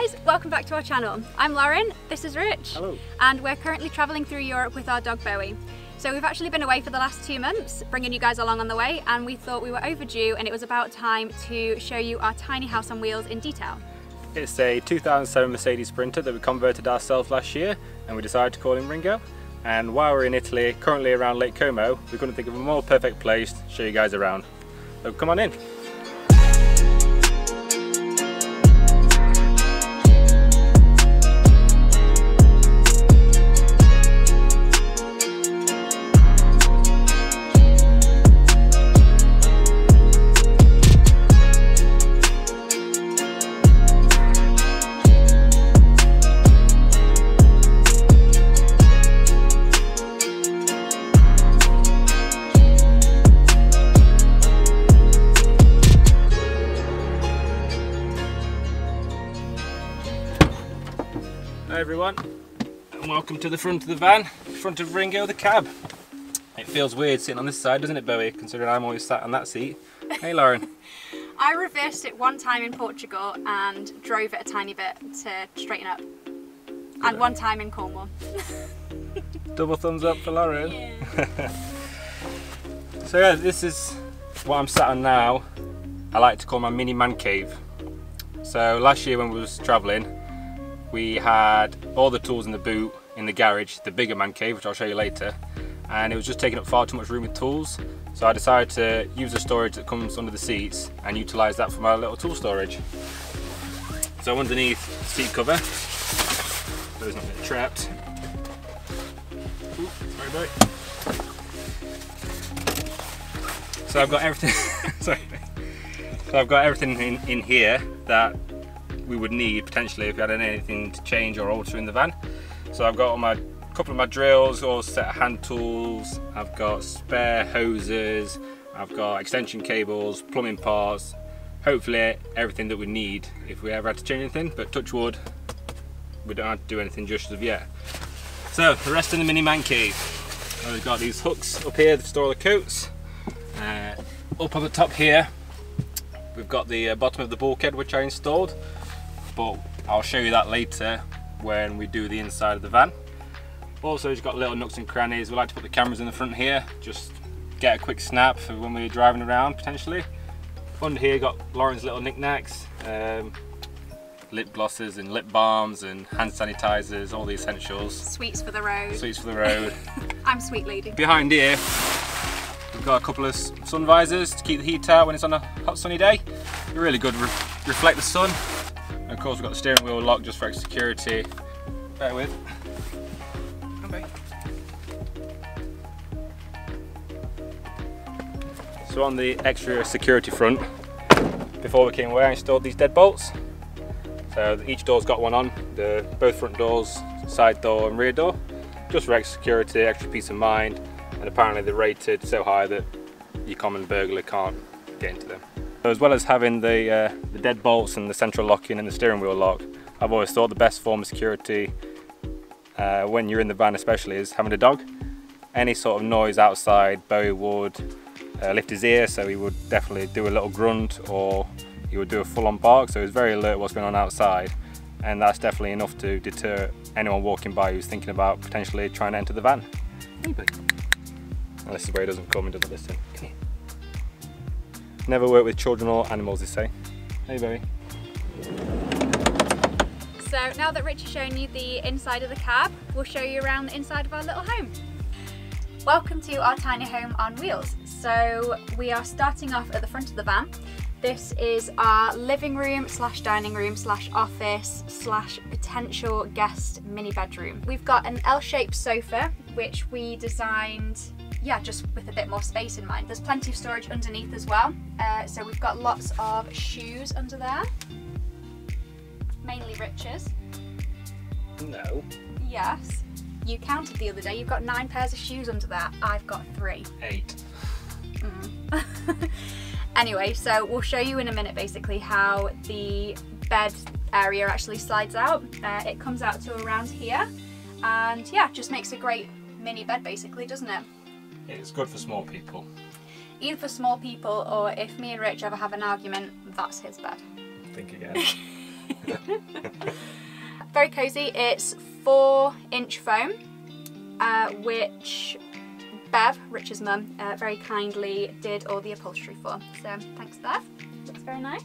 guys, welcome back to our channel. I'm Lauren, this is Rich. Hello. And we're currently travelling through Europe with our dog Bowie. So we've actually been away for the last 2 months, bringing you guys along on the way, and we thought we were overdue and it was about time to show you our tiny house on wheels in detail. It's a 2007 Mercedes Sprinter that we converted ourselves last year, and we decided to call him Ringo. And while we're in Italy, currently around Lake Como, we couldn't think of a more perfect place to show you guys around. So come on in. Hi everyone, and welcome to the front of the van, front of Ringo the cab. It feels weird sitting on this side, doesn't it, Bowie, considering I'm always sat on that seat. Hey Lauren. I reversed it one time in Portugal and drove it a tiny bit to straighten up. And one time in Cornwall. Double thumbs up for Lauren. Yeah. So yeah, this is what I'm sat on now. I like to call my mini man cave. So last year when we was travelling, we had all the tools in the boot in the garage, the bigger man cave, which I'll show you later, and it was just taking up far too much room with tools. So I decided to use the storage that comes under the seats and utilise that for my little tool storage. So underneath the seat cover, so it's not getting trapped. Ooh, sorry about it. So I've got everything. Sorry. So I've got everything in here that we would need potentially if we had anything to change or alter in the van. So I've got all my couple of my drills, all set of hand tools, I've got spare hoses, I've got extension cables, plumbing parts, hopefully everything that we need if we ever had to change anything, but touch wood, we don't have to do anything just as of yet. So the rest of the mini man cave, we've got these hooks up here to store all the coats. Up on the top here we've got the bottom of the bulkhead which I installed, but I'll show you that later when we do the inside of the van. Also, it's got little nooks and crannies. We like to put the cameras in the front here, just get a quick snap for when we're driving around potentially. Under here got Lauren's little knickknacks, lip glosses and lip balms and hand sanitizers, all the essentials. Sweets for the road. Sweets for the road. I'm sweet lady. Behind here we've got a couple of sun visors to keep the heat out when it's on a hot sunny day. They're really good, reflect the sun. And of course we've got the steering wheel lock just for extra security. Bear with. Okay. So on the extra security front, before we came away I installed these deadbolts. So each door's got one on, both front doors, side door and rear door, just for extra security, extra peace of mind, and apparently they're rated so high that your common burglar can't get into them. So as well as having the deadbolts and the central locking and the steering wheel lock, I've always thought the best form of security when you're in the van especially is having a dog. Any sort of noise outside, Bowie would lift his ear, so he would definitely do a little grunt or he would do a full-on bark, so he's very alert what's going on outside, and that's definitely enough to deter anyone walking by who's thinking about potentially trying to enter the van. Hey, buddy. And this is where he doesn't come and doesn't listen. Come here. Never work with children or animals, they say. Hey, Bowie. So now that Rich has shown you the inside of the cab, we'll show you around the inside of our little home. Welcome to our tiny home on wheels. So we are starting off at the front of the van. This is our living room slash dining room slash office slash potential guest mini bedroom. We've got an L-shaped sofa which we designed, yeah, just with a bit more space in mind. There's plenty of storage underneath as well. So we've got lots of shoes under there. Mainly Rich's. No. Yes. You counted the other day, you've got 9 pairs of shoes under there. I've got 3. 8. Anyway, so we'll show you in a minute basically how the bed area actually slides out. It comes out to around here, and yeah, just makes a great mini bed basically, doesn't it? It's good for small people. Either for small people, or if me and Rich ever have an argument, that's his bed. Think again. Very cosy. It's 4-inch foam, which Bev, Rich's mum, very kindly did all the upholstery for. So thanks, Bev. Looks very nice.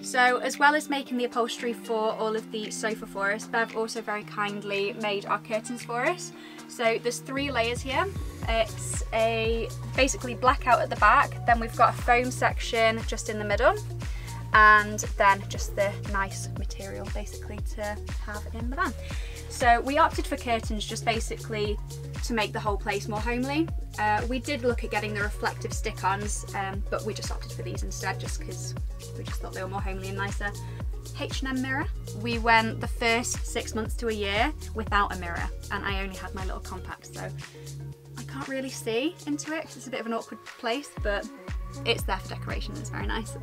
So as well as making the upholstery for all of the sofa for us, Bev also very kindly made our curtains for us. So there's 3 layers here. It's a basically blackout at the back, then we've got a foam section just in the middle, and then just the nice material basically to have in the van. So we opted for curtains just basically to make the whole place more homely. We did look at getting the reflective stick-ons, but we just opted for these instead just because we just thought they were more homely and nicer. H&M mirror. We went the first 6 months to a year without a mirror, and I only had my little compact, so I can't really see into it. It's a bit of an awkward place, but it's there for decoration. It's very nice.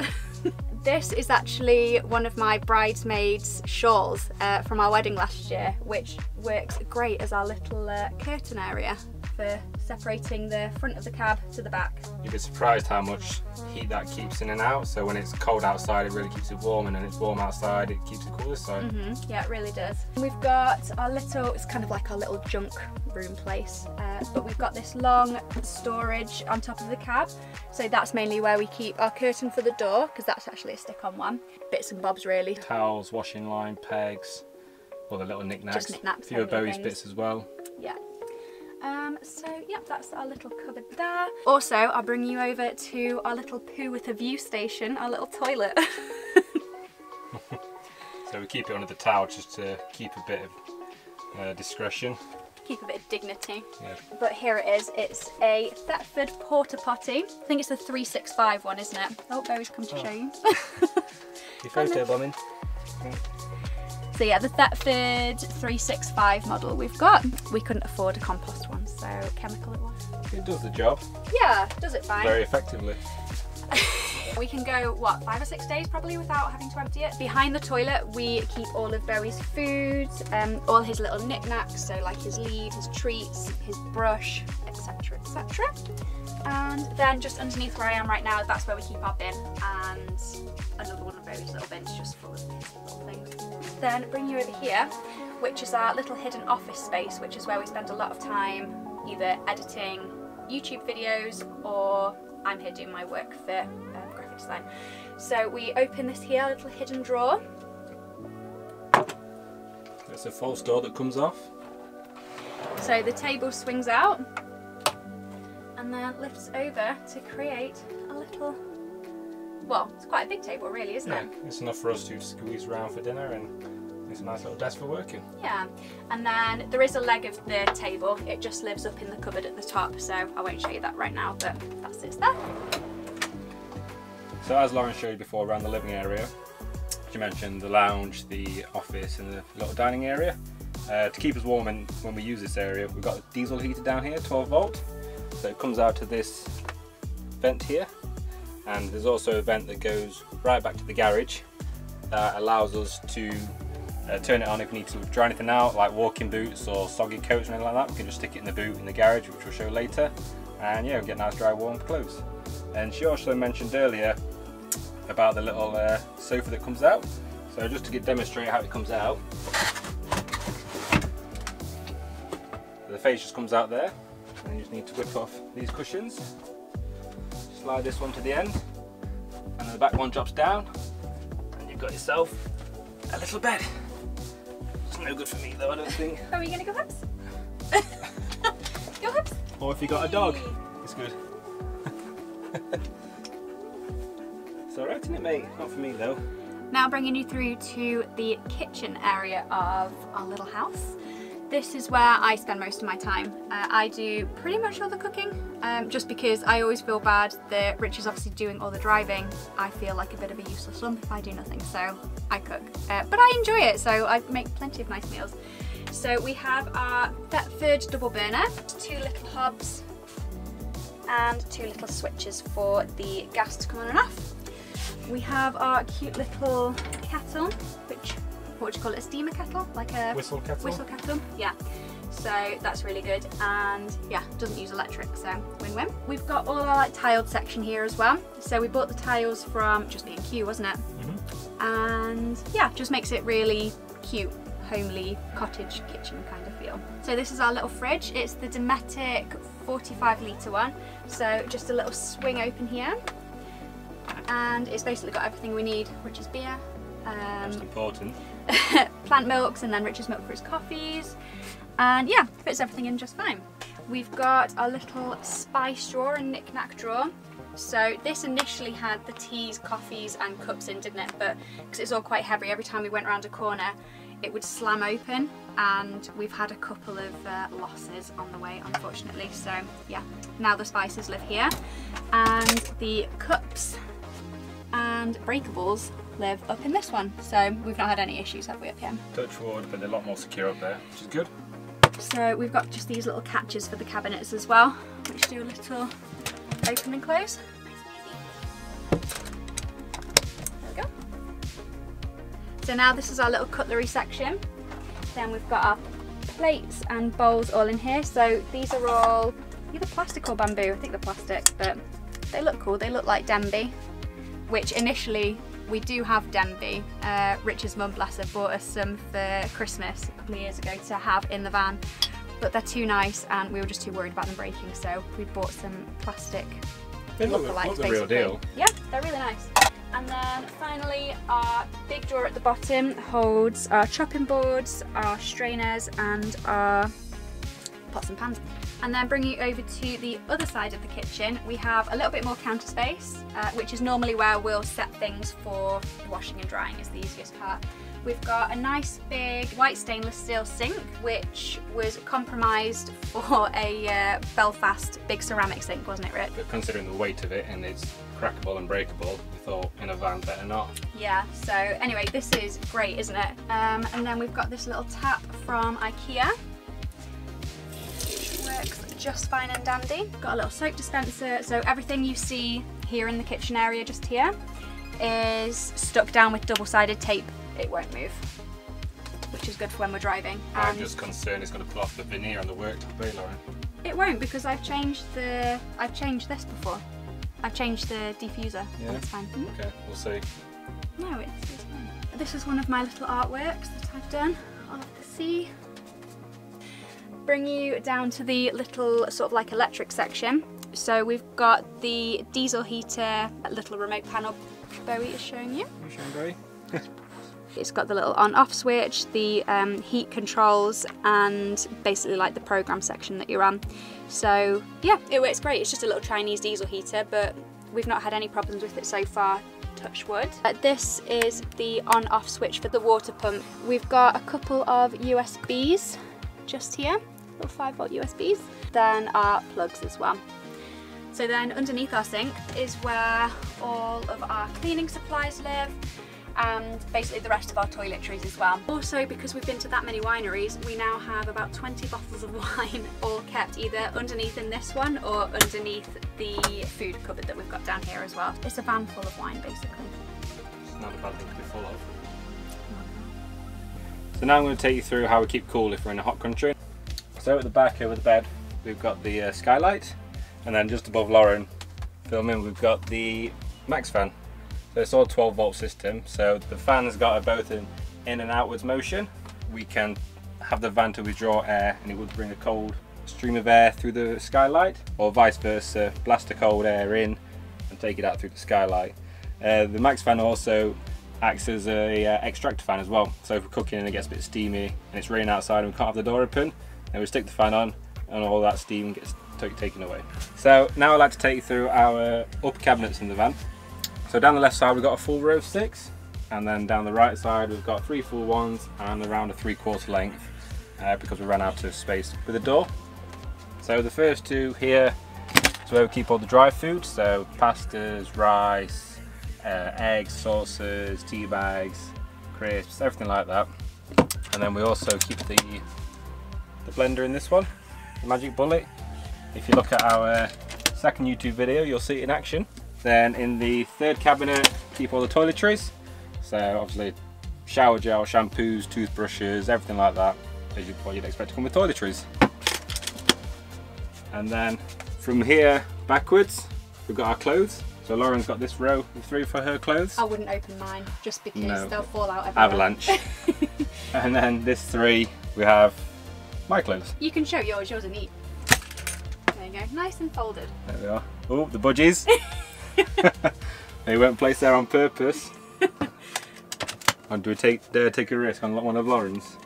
This is actually one of my bridesmaids' shawls from our wedding last year, which works great as our little curtain area for separating the front of the cab to the back. You'd be surprised how much heat that keeps in and out. So when it's cold outside, it really keeps it warm, and when it's warm outside, it keeps it cooler. So yeah, it really does. We've got our little, it's kind of like our little junk room place, but we've got this long storage on top of the cab. So that's mainly where we keep our curtain for the door, because that's actually a stick-on one. Bits and bobs really. Towels, washing line, pegs, all the little knickknacks. Just knickknacks. A few of Bowie's bits as well. Yeah. So yeah, that's our little cupboard there. Also, I'll bring you over to our little poo with a view station, our little toilet. So we keep it under the towel just to keep a bit of discretion. Keep a bit of dignity. Yeah. But here it is. It's a Thetford porta potty. I think it's the 365 one, isn't it? Oh, Bowie's come to show you. Your photo bombing. So yeah, the Thetford 365 model we've got. We couldn't afford a compost one, so chemical it was. It does the job. Yeah, does it fine. Very effectively. We can go, what, 5 or 6 days probably without having to empty it. Behind the toilet we keep all of Bowie's food, all his little knickknacks, so like his lead, his treats, his brush, etc, etc. And then just underneath where I am right now, that's where we keep our bin, and another one of Bowie's little bins just full of his little things. Then bring you over here, which is our little hidden office space, which is where we spend a lot of time either editing YouTube videos, or I'm here doing my work for graphic design. So we open this here, little hidden drawer. It's a false door that comes off. So the table swings out and then lifts over to create a little, well, it's quite a big table really, isn't it? It's enough for us to squeeze around for dinner, and it's a nice little desk for working. Yeah, and then there is a leg of the table. It just lives up in the cupboard at the top, so I won't show you that right now, but that sits there. So as Lauren showed you before around the living area, she mentioned the lounge, the office and the little dining area. To keep us warm when we use this area, we've got a diesel heater down here, 12 volt. So it comes out to this vent here, and there's also a vent that goes right back to the garage that allows us to turn it on if we need to dry anything out, like walking boots or soggy coats or anything like that. We can just stick it in the boot in the garage, which we'll show later, and yeah, we get nice dry warm clothes. And she also mentioned earlier about the little sofa that comes out. So just to demonstrate how it comes out, the face just comes out there, and you just need to whip off these cushions, slide this one to the end, and then the back one drops down, and you've got yourself a little bed. It's no good for me though, I don't think. Are we gonna go hoops? Go hoops? Or if you got a dog, it's good. It's alright, isn't it, mate? Not for me though. Now bringing you through to the kitchen area of our little house. This is where I spend most of my time. I do pretty much all the cooking, just because I always feel bad that Rich is obviously doing all the driving. I feel like a bit of a useless lump if I do nothing, so I cook. But I enjoy it, so I make plenty of nice meals. So we have our Thetford double burner, 2 little hobs, and 2 little switches for the gas to come on and off. We have our cute little kettle, which, what would you call it, a steamer kettle? Like a whistle kettle? Whistle kettle, yeah. So that's really good, and yeah, doesn't use electric, so win-win. We've got all our like tiled section here as well. So we bought the tiles from just B&Q, wasn't it? and yeah, just makes it really cute, homely cottage kitchen kind of feel. So this is our little fridge. It's the Dometic 45 litre one, so just a little swing open here, and it's basically got everything we need, which is beer, most important, plant milks, and then Richard's milk for his coffees, and yeah, fits everything in just fine. We've got our little spice drawer and knick-knack drawer. So this initially had the teas, coffees and cups in, didn't it? But because it's all quite heavy, every time we went around a corner it would slam open, and we've had a couple of losses on the way, unfortunately. So yeah, now the spices live here, and the cups and breakables live up in this one. So we've not had any issues, have we, up here? Touch wood, but they're a lot more secure up there, which is good. So we've got just these little catches for the cabinets as well, which do a little open and close. There we go. So now this is our little cutlery section. Then we've got our plates and bowls all in here. So these are all either plastic or bamboo. I think they're plastic, but they look cool. They look like Denby, which initially we do have Denby. Richard's mum, bless her, bought us some for Christmas a couple of years ago to have in the van, but they're too nice and we were just too worried about them breaking, so we bought some plastic lookalikes basically. Real deal. Yeah, they're really nice. And then finally our big drawer at the bottom holds our chopping boards, our strainers and our pots and pans. And then bringing it over to the other side of the kitchen, we have a little bit more counter space, which is normally where we'll set things for washing and drying, is the easiest part. We've got a nice big white stainless steel sink, which was compromised for a Belfast big ceramic sink, wasn't it, Rich? But considering the weight of it and it's crackable and breakable, we thought in a van better not. Yeah, so anyway, this is great, isn't it? And then we've got this little tap from IKEA, which works just fine and dandy. Got a little soap dispenser, so everything you see here in the kitchen area just here is stuck down with double-sided tape. It won't move, which is good for when we're driving. I'm just concerned it's going to pull off the veneer on the worktop, eh, Lauren? It won't, because I've changed this before. I've changed the diffuser. Yeah. And it's fine. Okay, we'll see. No, it's fine. This is one of my little artworks that I've done of the sea. Bring you down to the little sort of like electric section. So we've got the diesel heater, that little remote panel Bowie is showing you. You showing Bowie? It's got the little on-off switch, the heat controls, and basically like the program section that you're on. So yeah, it works great. It's just a little Chinese diesel heater, but we've not had any problems with it so far, touch wood. This is the on-off switch for the water pump. We've got a couple of USBs just here, little 5-volt USBs. Then our plugs as well. So then underneath our sink is where all of our cleaning supplies live, and basically the rest of our toiletries as well. Also, because we've been to that many wineries, we now have about 20 bottles of wine all kept either underneath in this one or underneath the food cupboard that we've got down here as well. It's a van full of wine basically. It's not a bad thing to be full of. So now I'm going to take you through how we keep cool if we're in a hot country. So at the back over the bed we've got the skylight, and then just above Lauren filming we've got the max fan. So it's all 12-volt system, so the fan's got both an in and outwards motion. We can have the van to withdraw air and it would bring a cold stream of air through the skylight, or vice versa, blast the cold air in and take it out through the skylight. The max fan also acts as a extractor fan as well, so if we're cooking and it gets a bit steamy and it's raining outside and we can't have the door open, then we stick the fan on and all that steam gets taken away. So now I'd like to take you through our upper cabinets in the van. So down the left side we've got a full row of 6, and then down the right side we've got 3 full ones and around a 3/4 length because we ran out of space with the door. So the first 2 here is where we keep all the dry food, so pastas, rice, eggs, sauces, tea bags, crisps, everything like that. And then we also keep the blender in this one, the Magic Bullet. If you look at our second YouTube video you'll see it in action. Then in the third cabinet, keep all the toiletries. So obviously shower gel, shampoos, toothbrushes, everything like that, as what you'd expect to come with toiletries. And then from here backwards, we've got our clothes. So So Lauren's got this row of 3 for her clothes. I wouldn't open mine just because they'll fall out everywhere. Avalanche. And then this 3 we have my clothes. You can show yours are neat. There you go, nice and folded. There we are. Oh, the budgies. They weren't placed there on purpose. And do we dare take a risk on one of Lauren's?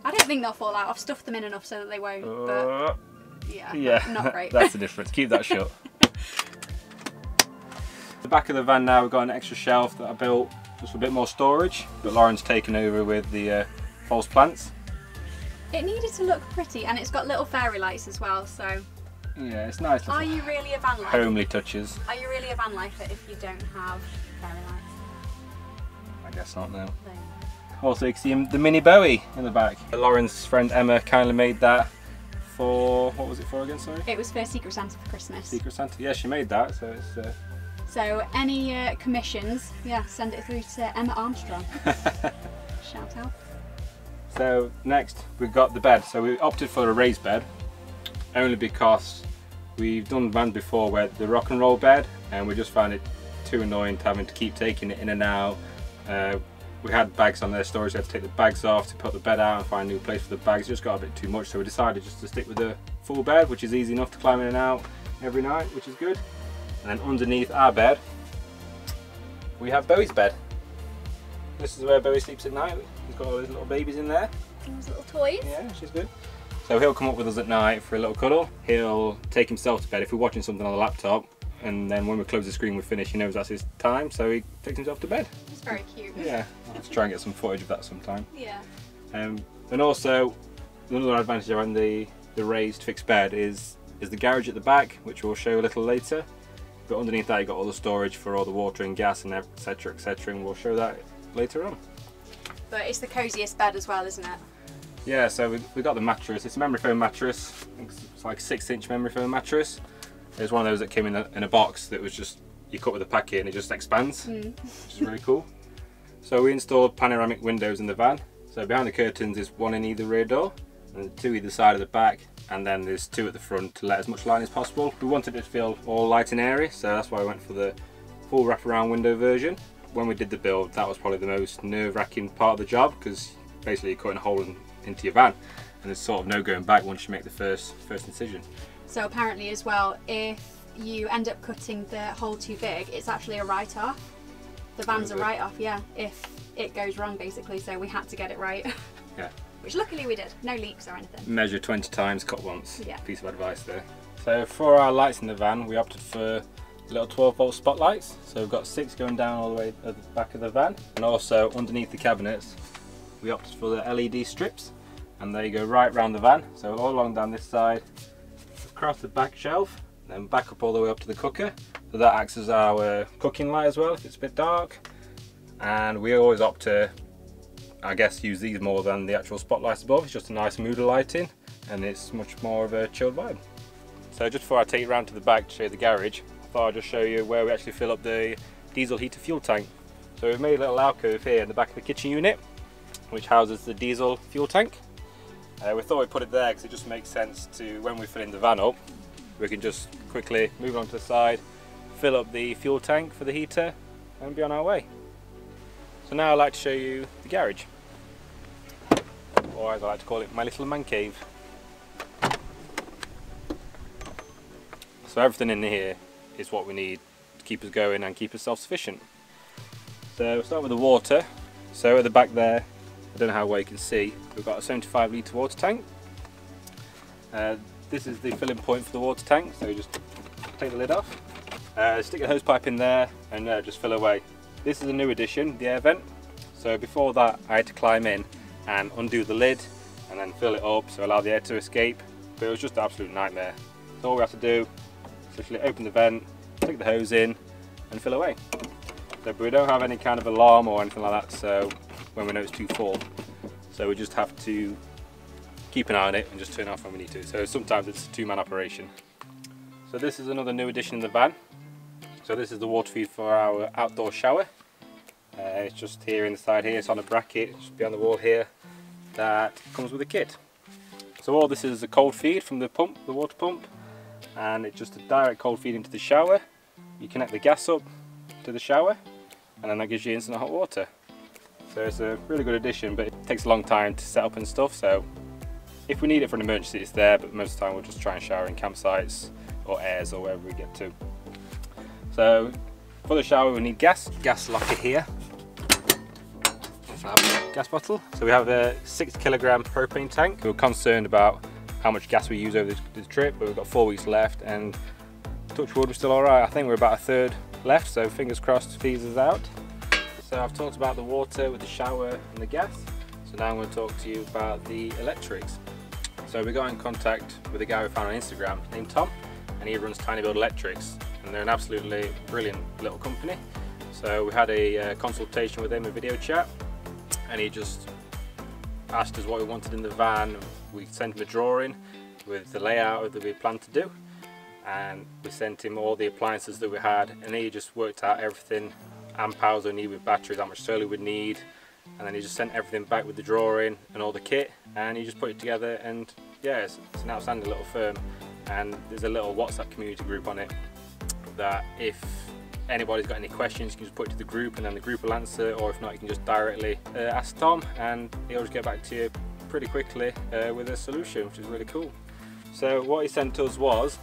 I don't think they'll fall out. I've stuffed them in enough so that they won't. But yeah, not great. That's the difference. Keep that shut. The back of the van now, we've got an extra shelf that I built just for a bit more storage, but Lauren's taken over with the false plants. It needed to look pretty, and it's got little fairy lights as well, so... Yeah, it's nice. Are you really a van lifer? Homely touches. Are you really a van lifer if you don't have fairy lights? I guess not, no. Also, you can see the mini Bowie in the back. Lauren's friend Emma kindly made that for, what was it for again, sorry? It was for Secret Santa for Christmas. Secret Santa, yeah, she made that, so it's... So, any commissions, yeah, send it through to Emma Armstrong. Shout out. So, next, we've got the bed. So we opted for a raised bed, only because we've done vans before where the rock and roll bed, and we just found it too annoying having to keep taking it in and out. We had bags on their storage, we had to take the bags off to put the bed out and find a new place for the bags. It just got a bit too much, so we decided just to stick with the full bed, which is easy enough to climb in and out every night, which is good. And then underneath our bed, we have Bowie's bed. This is where Bowie sleeps at night. He's got all his little babies in there. Those little toys. Yeah, she's good. So he'll come up with us at night for a little cuddle. He'll take himself to bed if we're watching something on the laptop, and then when we close the screen we finish, he knows that's his time, so he takes himself to bed. It's very cute. Yeah, I'll have to try and get some footage of that sometime. Yeah. And also, another advantage around the raised fixed bed is the garage at the back, which we'll show a little later. But underneath that you've got all the storage for all the water and gas and etc, and we'll show that later on. But it's the coziest bed as well, isn't it? Yeah, so we got the mattress. It's a memory foam mattress. It's like a 6-inch memory foam mattress. It's one of those that came in a box that was just, you cut with a packet and it just expands, which is really cool. So we installed panoramic windows in the van. So behind the curtains is 1 in either rear door, and 2 either side of the back, and then there's 2 at the front to let as much light as possible. We wanted it to feel all light and airy, so that's why I went for the full wraparound window version. When we did the build, that was probably the most nerve-wracking part of the job, because basically you're cutting a hole into your van, and there's sort of no going back once you make the first incision. So apparently as well, if you end up cutting the hole too big, it's actually a write-off. The van's a write-off, yeah, if it goes wrong basically, so we had to get it right. Yeah. Which luckily we did, no leaks or anything. Measure 20 times, cut once. Yeah. Piece of advice there. So for our lights in the van, we opted for little 12-volt spotlights. So we've got 6 going down all the way at the back of the van, and also underneath the cabinets, we opted for the LED strips, and they go right round the van. So all along down this side, across the back shelf, then back up all the way up to the cooker. So that acts as our cooking light as well if it's a bit dark. And we always opt to, I guess, use these more than the actual spotlights above. It's just a nice mood of lighting, and it's much more of a chilled vibe. So just before I take you around to the back to show you the garage, I thought I'd just show you where we actually fill up the diesel heater fuel tank. So we've made a little alcove here in the back of the kitchen unit, which houses the diesel fuel tank. We thought we'd put it there because it just makes sense to, when we fill in the van up, we can just quickly move on to the side, fill up the fuel tank for the heater, and be on our way. So now I'd like to show you the garage, or as I like to call it, my little man cave. So everything in here is what we need to keep us going and keep us self-sufficient. So we'll start with the water. So at the back there, I don't know how well you can see, we've got a 75 litre water tank. This is the filling point for the water tank, so you just take the lid off, stick a hose pipe in there and just fill away. This is a new addition, the air vent. So before that I had to climb in and undo the lid and then fill it up so allow the air to escape, but it was just an absolute nightmare. So all we have to do is literally open the vent, stick the hose in and fill away. So, but we don't have any kind of alarm or anything like that, so when we know it's too full, so we just have to keep an eye on it and just turn it off when we need to. So sometimes it's a 2-man operation. So this is another new addition in the van. So this is the water feed for our outdoor shower. It's just here inside here, it's on a bracket, just behind the wall here, that comes with a kit. So all this is a cold feed from the pump, the water pump, and it's just a direct cold feed into the shower. you connect the gas up to the shower, and then that gives you instant hot water. So it's a really good addition, but it takes a long time to set up and stuff, so if we need it for an emergency it's there, but most of the time we'll just try and shower in campsites or airs or wherever we get to. So for the shower we need gas locker here, gas bottle. So we have a 6 kilogram propane tank. We were concerned about how much gas we use over the trip, but we've got 4 weeks left, and touch wood, we're still alright. I think we're about a third left, so fingers crossed fees us out. So I've talked about the water with the shower and the gas, so now I'm going to talk to you about the electrics. So we got in contact with a guy we found on Instagram named Tom, and he runs Tiny Build Electrics, and they're an absolutely brilliant little company. So we had a consultation with him, a video chat, and he just asked us what we wanted in the van. We sent him a drawing with the layout that we planned to do, and we sent him all the appliances that we had, and he just worked out everything, amp hours we need with batteries, how much solar we'd need, and then he just sent everything back with the drawing and all the kit, and he just put it together. And yeah, it's an outstanding little firm, and there's a little WhatsApp community group on it that if anybody's got any questions you can just put it to the group, and then the group will answer, or if not you can just directly ask Tom and he'll just get back to you pretty quickly with a solution, which is really cool. So what he sent us was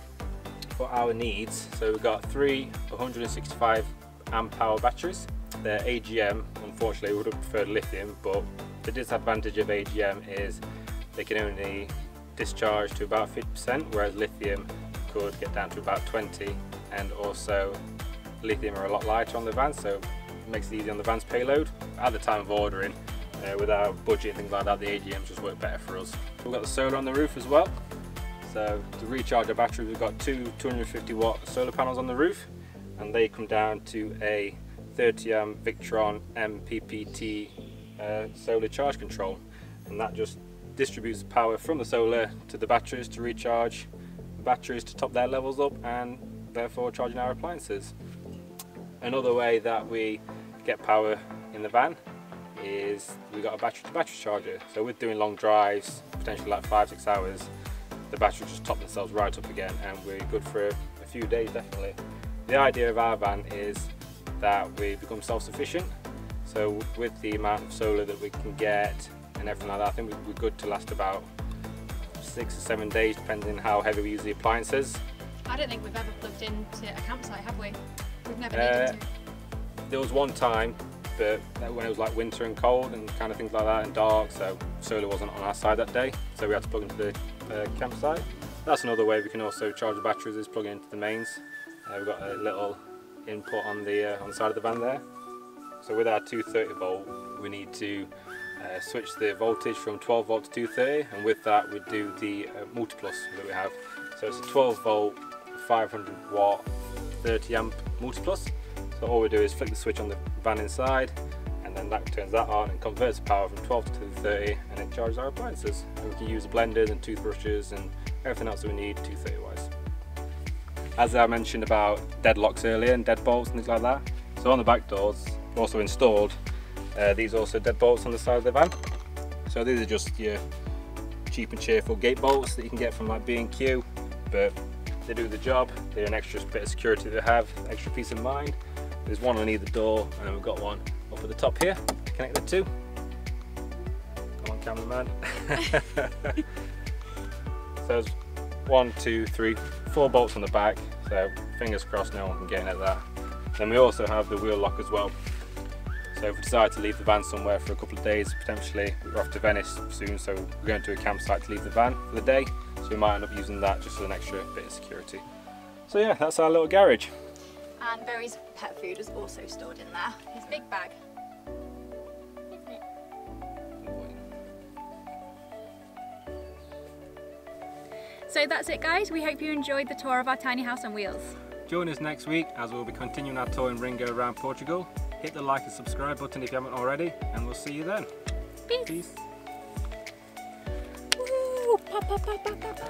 for our needs, so we've got 3 165 amp hour batteries. They're AGM. Unfortunately we would have preferred lithium, but the disadvantage of AGM is they can only discharge to about 50%, whereas lithium could get down to about 20%, and also lithium are a lot lighter on the van, so it makes it easy on the van's payload. At the time of ordering, with our budget and things like that, the AGMs just work better for us. We've got the solar on the roof as well, so to recharge our batteries we've got 2 250 watt solar panels on the roof, and they come down to a 30 amp Victron MPPT solar charge control, and that just distributes the power from the solar to the batteries to recharge the batteries to top their levels up, and therefore charging our appliances. Another way that we get power in the van is we got a battery to battery charger. So with doing long drives, potentially like 5-6 hours, the batteries just top themselves right up again, and we're good for a few days definitely. The idea of our van is that we become self-sufficient, so with the amount of solar that we can get and everything like that, I think we're good to last about 6 or 7 days depending how heavy we use the appliances. I don't think we've ever plugged into a campsite, have we? We've never needed to. There was one time, but when it was like winter and cold and kind of things like that and dark, so solar wasn't on our side that day, so we had to plug into the campsite. That's another way we can also charge the batteries, is plugging into the mains. We've got a little input on the side of the van there. So with our 230 volt, we need to switch the voltage from 12 volt to 230, and with that we do the multiplus that we have. So it's a 12 volt, 500 watt, 30 amp multiplus. So all we do is flick the switch on the van inside, and then that turns that on and converts the power from 12 to 230, and it charges our appliances. And we can use blenders and toothbrushes and everything else that we need 230 wise. As I mentioned about deadlocks earlier and deadbolts and things like that, so on the back doors also installed these also deadbolts on the side of the van. So these are just your cheap and cheerful gate bolts that you can get from like B&Q, but they do the job. They're an extra bit of security to have, extra peace of mind. There's one on either door, and then we've got one up at the top here to connect the two. Come on, cameraman. So there's 1, 2, 3, 4 bolts on the back, so fingers crossed no one can get in at that. Then we also have the wheel lock as well. So if we decide to leave the van somewhere for a couple of days, potentially we're off to Venice soon, so we're going to a campsite to leave the van for the day, so we might end up using that just as an extra bit of security. So yeah, that's our little garage. And Berry's pet food is also stored in there, his big bag. Isn't it? So that's it guys, we hope you enjoyed the tour of our tiny house on wheels. Join us next week as we'll be continuing our tour in Ringo around Portugal. Hit the like and subscribe button if you haven't already, and we'll see you then. Peace. Peace. Woo! Pa, pa, pa, pa, pa, pa.